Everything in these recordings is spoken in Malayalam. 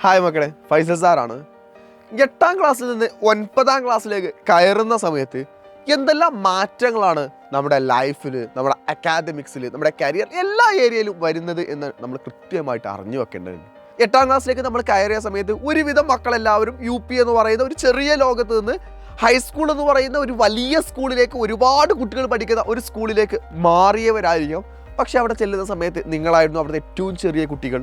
ഹായ് മക്കളെ, ഫൈസൽ സാറാണ്. 8ാം ക്ലാസ്സിൽ നിന്ന് 9ാം ക്ലാസ്സിലേക്ക് കയറുന്ന സമയത്ത് എന്തെല്ലാം മാറ്റങ്ങളാണ് നമ്മുടെ ലൈഫിൽ, നമ്മുടെ അക്കാദമിക്സിൽ, നമ്മുടെ കരിയർ എല്ലാ ഏരിയയിലും വരുന്നത് എന്ന് നമ്മൾ കൃത്യമായിട്ട് അറിഞ്ഞു വെക്കേണ്ടതുണ്ട്. 8ാം ക്ലാസ്സിലേക്ക് നമ്മൾ കയറിയ സമയത്ത് ഒരുവിധം മക്കളെല്ലാവരും UP എന്ന് പറയുന്ന ഒരു ചെറിയ ലോകത്ത് നിന്ന് ഹൈസ്കൂൾ എന്ന് പറയുന്ന ഒരു വലിയ സ്കൂളിലേക്ക്, ഒരുപാട് കുട്ടികൾ പഠിക്കുന്ന ഒരു സ്കൂളിലേക്ക് മാറിയവരായിരിക്കും. പക്ഷെ അവിടെ ചെല്ലുന്ന സമയത്ത് നിങ്ങളായിരുന്നു അവിടുത്തെ ഏറ്റവും ചെറിയ കുട്ടികൾ.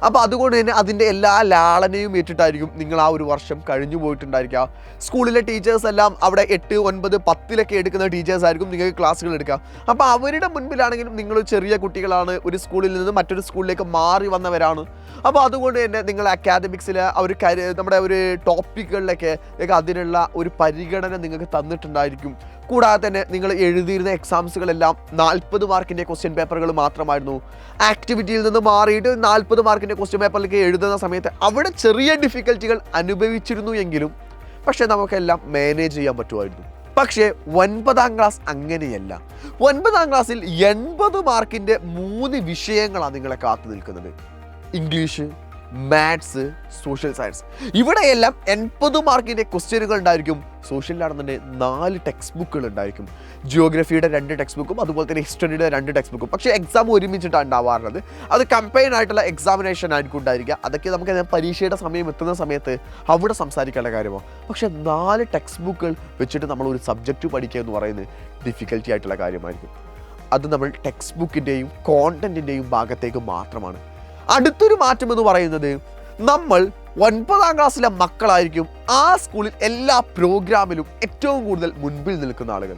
അപ്പോൾ അതുകൊണ്ട് തന്നെ അതിൻ്റെ എല്ലാ ലാളനയും ഏറ്റിട്ടായിരിക്കും നിങ്ങൾ ആ ഒരു വർഷം കഴിഞ്ഞു പോയിട്ടുണ്ടായിരിക്കുക. സ്കൂളിലെ ടീച്ചേഴ്സ് എല്ലാം അവിടെ 8, 9, 10 എടുക്കുന്ന ടീച്ചേഴ്സ് ആയിരിക്കും നിങ്ങൾക്ക് ക്ലാസ്സുകൾ എടുക്കുക. അപ്പോൾ അവരുടെ മുൻപിലാണെങ്കിലും നിങ്ങൾ ചെറിയ കുട്ടികളാണ്, ഒരു സ്കൂളിൽ നിന്ന് മറ്റൊരു സ്കൂളിലേക്ക് മാറി വന്നവരാണ്. അപ്പോൾ അതുകൊണ്ട് തന്നെ നിങ്ങൾ അക്കാദമിക്സിൽ നമ്മുടെ ഒരു ടോപ്പിക്കുകളിലൊക്കെ അതിനുള്ള ഒരു പരിഗണന നിങ്ങൾക്ക് തന്നിട്ടുണ്ടായിരിക്കും. കൂടാതെ തന്നെ നിങ്ങൾ എഴുതിയിരുന്ന എക്സാംസുകളെല്ലാം 40 മാർക്കിൻ്റെ ക്വസ്റ്റ്യൻ പേപ്പറുകൾ മാത്രമായിരുന്നു. ആക്ടിവിറ്റിയിൽ നിന്ന് മാറിയിട്ട് 40 മാർക്കിൻ്റെ ക്വസ്റ്റ്യൻ പേപ്പറിലേക്ക് എഴുതുന്ന സമയത്ത് അവിടെ ചെറിയ ഡിഫിക്കൽറ്റികൾ അനുഭവിച്ചിരുന്നു എങ്കിലും പക്ഷേ നമുക്കെല്ലാം മാനേജ് ചെയ്യാൻ പറ്റുമായിരുന്നു. പക്ഷേ 9ാം ക്ലാസ് അങ്ങനെയല്ല. 9ാം ക്ലാസ്സിൽ 80 മാർക്കിൻ്റെ 3 വിഷയങ്ങളാണ് നിങ്ങളെ കാത്തു നിൽക്കുന്നത്: ഇംഗ്ലീഷ്, മാത്സ്, സോഷ്യൽ സയൻസ്. ഇവിടെയെല്ലാം 80 മാർക്കിൻ്റെ ക്വസ്റ്റ്യനുകൾ ഉണ്ടായിരിക്കും. സോഷ്യലിലാണെന്നുണ്ടെങ്കിൽ 4 ടെക്സ്റ്റ് ബുക്കുകൾ ഉണ്ടായിരിക്കും. ജിയോഗ്രഫിയുടെ 2 ടെക്സ്റ്റ് ബുക്കും അതുപോലെ തന്നെ ഹിസ്റ്ററിയുടെ 2 ടെക്സ്റ്റ് ബുക്കും. പക്ഷേ എക്സാം ഒരുമിച്ചിട്ടാണ് ഉണ്ടാവാറുള്ളത്. അത് കമ്പൈൻ ആയിട്ടുള്ള എക്സാമിനേഷൻ ആയിരിക്കും ഉണ്ടായിരിക്കുക. അതൊക്കെ നമുക്ക് പരീക്ഷയുടെ സമയം എത്തുന്ന സമയത്ത് അവിടെ സംസാരിക്കേണ്ട കാര്യമാണ്. പക്ഷേ 4 ടെക്സ്റ്റ് ബുക്കുകൾ വെച്ചിട്ട് നമ്മൾ ഒരു സബ്ജക്റ്റ് പഠിക്കുക എന്ന് പറയുന്നത് ഡിഫിക്കൽറ്റി ആയിട്ടുള്ള കാര്യമായിരിക്കും. അത് നമ്മൾ ടെക്സ്റ്റ് ബുക്കിൻ്റെയും കോണ്ടൻറ്റിൻ്റെയും ഭാഗത്തേക്ക് മാത്രമാണ്. അടുത്തൊരു മാറ്റം എന്ന് പറയുന്നത്, നമ്മൾ 9ാം ക്ലാസ്സിലെ മക്കളായിരിക്കും ആ സ്കൂളിൽ എല്ലാ പ്രോഗ്രാമിലും ഏറ്റവും കൂടുതൽ മുൻപിൽ നിൽക്കുന്ന ആളുകൾ.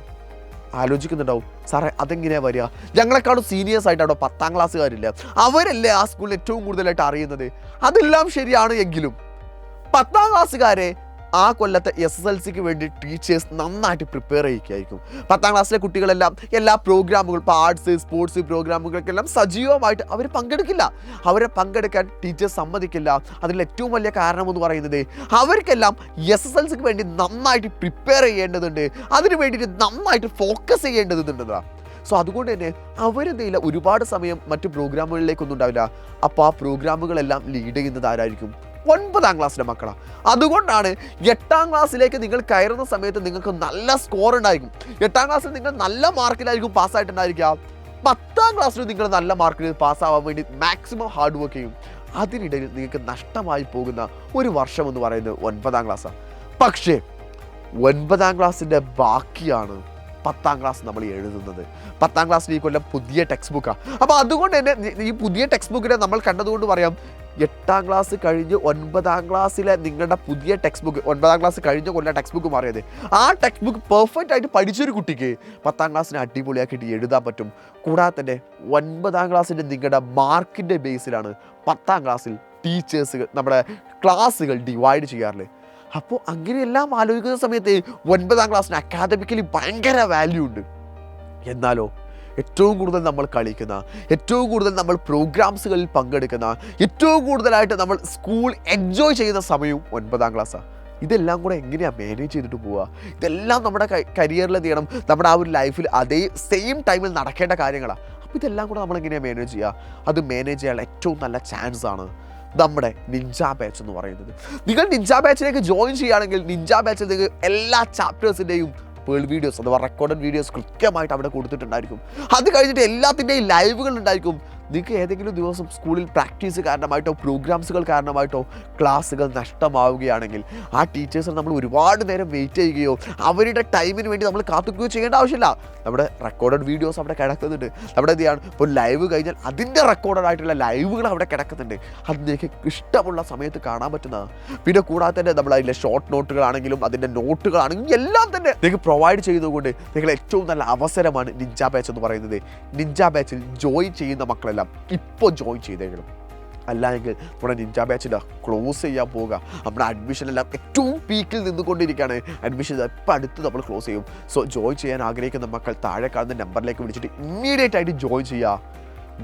ആലോചിക്കുന്നുണ്ടാവും, സാറേ അതെങ്ങനെയാണ് വരിക? ഞങ്ങളെക്കാളും സീനിയേഴ്സ് ആയിട്ട് അവിടെ 10ാം ക്ലാസ്സുകാരില്ല, അവരല്ലേ ആ സ്കൂളിൽ ഏറ്റവും കൂടുതലായിട്ട് അറിയുന്നത്. അതെല്ലാം ശരിയാണ് എങ്കിലും 10ാം ക്ലാസ്സുകാരെ ആ കൊല്ലത്തെ SSLCക്ക് വേണ്ടി ടീച്ചേഴ്സ് നന്നായിട്ട് പ്രിപ്പയർ ചെയ്യിക്കുകയായിരിക്കും. 10ാം ക്ലാസ്സിലെ കുട്ടികളെല്ലാം എല്ലാ പ്രോഗ്രാമുകൾ, ഇപ്പോൾ ആർട്സ്, സ്പോർട്സ് പ്രോഗ്രാമുകൾക്കെല്ലാം സജീവമായിട്ട് അവർ പങ്കെടുക്കില്ല. അവരെ പങ്കെടുക്കാൻ ടീച്ചേഴ്സ് സമ്മതിക്കില്ല. അതിൽ ഏറ്റവും വലിയ കാരണമെന്ന് പറയുന്നത്, അവർക്കെല്ലാം SSLCക്ക് വേണ്ടി നന്നായിട്ട് പ്രിപ്പയർ ചെയ്യേണ്ടതുണ്ട്, അതിന് വേണ്ടിയിട്ട് നന്നായിട്ട് ഫോക്കസ് ചെയ്യേണ്ടതുണ്ടെന്നതാണ്. സോ അതുകൊണ്ട് തന്നെ അവരെന്തെയില്ല, ഒരുപാട് സമയം മറ്റു പ്രോഗ്രാമുകളിലേക്കൊന്നും ഉണ്ടാവില്ല. അപ്പോൾ ആ പ്രോഗ്രാമുകളെല്ലാം ലീഡ് ചെയ്യുന്നത് ആരായിരിക്കും? 9ാം ക്ലാസ്സിലെ മക്കളാണ്. അതുകൊണ്ടാണ് 8ാം ക്ലാസ്സിലേക്ക് നിങ്ങൾ കയറുന്ന സമയത്ത് നിങ്ങൾക്ക് നല്ല സ്കോർ ഉണ്ടായിരിക്കും. 8ാം ക്ലാസ്സിൽ നിങ്ങൾ നല്ല മാർക്കിലായിരിക്കും പാസ്സായിട്ടുണ്ടായിരിക്കുക. 10ാം ക്ലാസ്സിൽ നിങ്ങൾ നല്ല മാർക്കിൽ പാസ്സാവാൻ വേണ്ടി മാക്സിമം ഹാർഡ് വർക്ക് ചെയ്യും. അതിനിടയിൽ നിങ്ങൾക്ക് നഷ്ടമായി പോകുന്ന ഒരു വർഷം എന്ന് പറയുന്നത് 9ാം ക്ലാസ്സാണ്. പക്ഷേ 9ാം ക്ലാസ്സിൻ്റെ ബാക്കിയാണ് 10ാം ക്ലാസ് നമ്മൾ എഴുതുന്നത്. 10ാം ക്ലാസ്സിൽ ഈ കൊല്ലം പുതിയ ടെക്സ്റ്റ് ബുക്കാണ്. അപ്പോൾ അതുകൊണ്ട് തന്നെ ഈ പുതിയ ടെക്സ്റ്റ് ബുക്കിനെ നമ്മൾ കണ്ടതുകൊണ്ട് പറയാം, 8ാം ക്ലാസ് കഴിഞ്ഞ് 9ാം ക്ലാസ്സിലെ നിങ്ങളുടെ പുതിയ ടെക്സ്റ്റ് ബുക്ക്, 9ാം ക്ലാസ് കഴിഞ്ഞ കൊല്ലം ടെക്സ്റ്റ് ബുക്ക് മാറിയത്, ആ ടെക്സ്റ്റ് ബുക്ക് പെർഫെക്റ്റ് ആയിട്ട് പഠിച്ചൊരു കുട്ടിക്ക് 10ാം ക്ലാസ്സിന് അടിപൊളിയാക്കിയിട്ട് എഴുതാൻ പറ്റും. കൂടാതെ തന്നെ 9ാം ക്ലാസ്സിൻ്റെ നിങ്ങളുടെ മാർക്കിൻ്റെ ബേസിലാണ് 10ാം ക്ലാസ്സിൽ ടീച്ചേഴ്സുകൾ നമ്മുടെ ക്ലാസ്സുകൾ ഡിവൈഡ് ചെയ്യാറുള്ളത്. അപ്പോൾ അങ്ങനെയെല്ലാം ആലോചിക്കുന്ന സമയത്ത് 9ാം ക്ലാസ്സിന് അക്കാദമിക്കലി ഭയങ്കര വാല്യൂ ഉണ്ട്. എന്നാലോ ഏറ്റവും കൂടുതൽ നമ്മൾ കളിക്കുന്ന, ഏറ്റവും കൂടുതൽ നമ്മൾ പ്രോഗ്രാംസുകളിൽ പങ്കെടുക്കുന്ന, ഏറ്റവും കൂടുതലായിട്ട് നമ്മൾ സ്കൂൾ എൻജോയ് ചെയ്യുന്ന സമയവും 9ാം ക്ലാസ്സാണ്. ഇതെല്ലാം കൂടെ എങ്ങനെയാണ് മാനേജ് ചെയ്തിട്ട് പോവുക? ഇതെല്ലാം നമ്മുടെ കരിയറിൽ ചെയ്യണം, നമ്മുടെ ആ ഒരു ലൈഫിൽ അതേ സെയിം ടൈമിൽ നടക്കേണ്ട കാര്യങ്ങളാണ്. അപ്പോൾ ഇതെല്ലാം കൂടെ നമ്മൾ എങ്ങനെയാണ് മാനേജ് ചെയ്യുക? അത് മാനേജ് ചെയ്യാനുള്ള ഏറ്റവും നല്ല ചാൻസാണ് നമ്മുടെ നിഞ്ച ബാച്ച് എന്ന് പറയുന്നത്. നിങ്ങൾ നിഞ്ച ബാച്ചിലേക്ക് ജോയിൻ ചെയ്യുകയാണെങ്കിൽ നിഞ്ച ബാച്ചിൽ നിങ്ങൾക്ക് എല്ലാ ചാപ്റ്റേഴ്സിൻ്റെയും പേൾ വീഡിയോസ് അഥവാ റെക്കോർഡഡ് വീഡിയോസ് കൃത്യമായിട്ട് അവിടെ കൊടുത്തിട്ടുണ്ടായിരിക്കും. അത് കഴിഞ്ഞിട്ട് എല്ലാത്തിൻ്റെയും ലൈവുകൾ ഉണ്ടായിരിക്കും. നിങ്ങൾക്ക് ഏതെങ്കിലും ദിവസം സ്കൂളിൽ പ്രാക്ടീസ് കാരണമായിട്ടോ പ്രോഗ്രാംസുകൾ കാരണമായിട്ടോ ക്ലാസ്സുകൾ നഷ്ടമാവുകയാണെങ്കിൽ ആ ടീച്ചേഴ്സിന് നമ്മൾ ഒരുപാട് നേരം വെയിറ്റ് ചെയ്യുകയോ അവരുടെ ടൈമിന് വേണ്ടി നമ്മൾ കാത്തുകയോ ചെയ്യേണ്ട ആവശ്യമില്ല. നമ്മുടെ റെക്കോർഡഡ് വീഡിയോസ് അവിടെ കിടക്കുന്നുണ്ട്. നമ്മുടെ എന്ത് ചെയ്യാണ്, ഇപ്പോൾ ലൈവ് കഴിഞ്ഞാൽ അതിൻ്റെ റെക്കോർഡഡ് ആയിട്ടുള്ള ലൈവുകൾ അവിടെ കിടക്കുന്നുണ്ട്. അത് നിങ്ങൾക്ക് ഇഷ്ടമുള്ള സമയത്ത് കാണാൻ പറ്റുന്നതാണ്. പിന്നെ കൂടാതെ തന്നെ നമ്മൾ അതിലെ ഷോർട്ട് നോട്ടുകളാണെങ്കിലും അതിൻ്റെ നോട്ടുകളാണെങ്കിലും എല്ലാം തന്നെ നിങ്ങൾക്ക് പ്രൊവൈഡ് ചെയ്തുകൊണ്ട് നിങ്ങൾ ഏറ്റവും നല്ല അവസരമാണ് നിഞ്ച ബാച്ച് എന്ന് പറയുന്നത്. നിഞ്ച ബാച്ചിൽ ജോയിൻ ചെയ്യുന്ന മക്കളെല്ലാം ഇപ്പോൾ ജോയിൻ ചെയ്തേക്കണം. അല്ലെങ്കിൽ നമ്മുടെ നിഞ്ച ബാച്ചിൻ്റെ ക്ലോസ് ചെയ്യാൻ പോവുക. നമ്മുടെ അഡ്മിഷനെല്ലാം ഏറ്റവും പീക്കിൽ നിന്നുകൊണ്ടിരിക്കുകയാണ്. അഡ്മിഷൻ ഇപ്പം അടുത്ത് നമ്മൾ ക്ലോസ് ചെയ്യും. സോ ജോയിൻ ചെയ്യാൻ ആഗ്രഹിക്കുന്ന മക്കൾ താഴെ കാണുന്ന നമ്പറിലേക്ക് വിളിച്ചിട്ട് ഇമ്മീഡിയറ്റ് ആയിട്ട് ജോയിൻ ചെയ്യുക.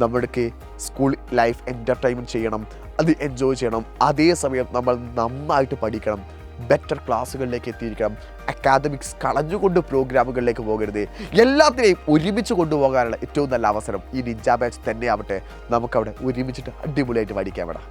നമ്മൾക്ക് സ്കൂൾ ലൈഫ് എൻ്റർടൈൻമെൻറ്റ് ചെയ്യണം, അത് എൻജോയ് ചെയ്യണം. അതേസമയം നമ്മൾ നന്നായിട്ട് പഠിക്കണം, ബെറ്റർ ക്ലാസ്സുകളിലേക്ക് എത്തിയിരിക്കണം. അക്കാദമിക്സ് കളഞ്ഞുകൊണ്ട് പ്രോഗ്രാമുകളിലേക്ക് പോകരുത്. എല്ലാത്തിനെയും ഒരുമിച്ച് കൊണ്ടുപോകാനുള്ള ഏറ്റവും നല്ല അവസരം ഈ നിഞ്ച ബാച്ച് തന്നെയാവട്ടെ. നമുക്കവിടെ ഒരുമിച്ചിട്ട് അടിപൊളിയായിട്ട് പഠിക്കാൻ വേണം.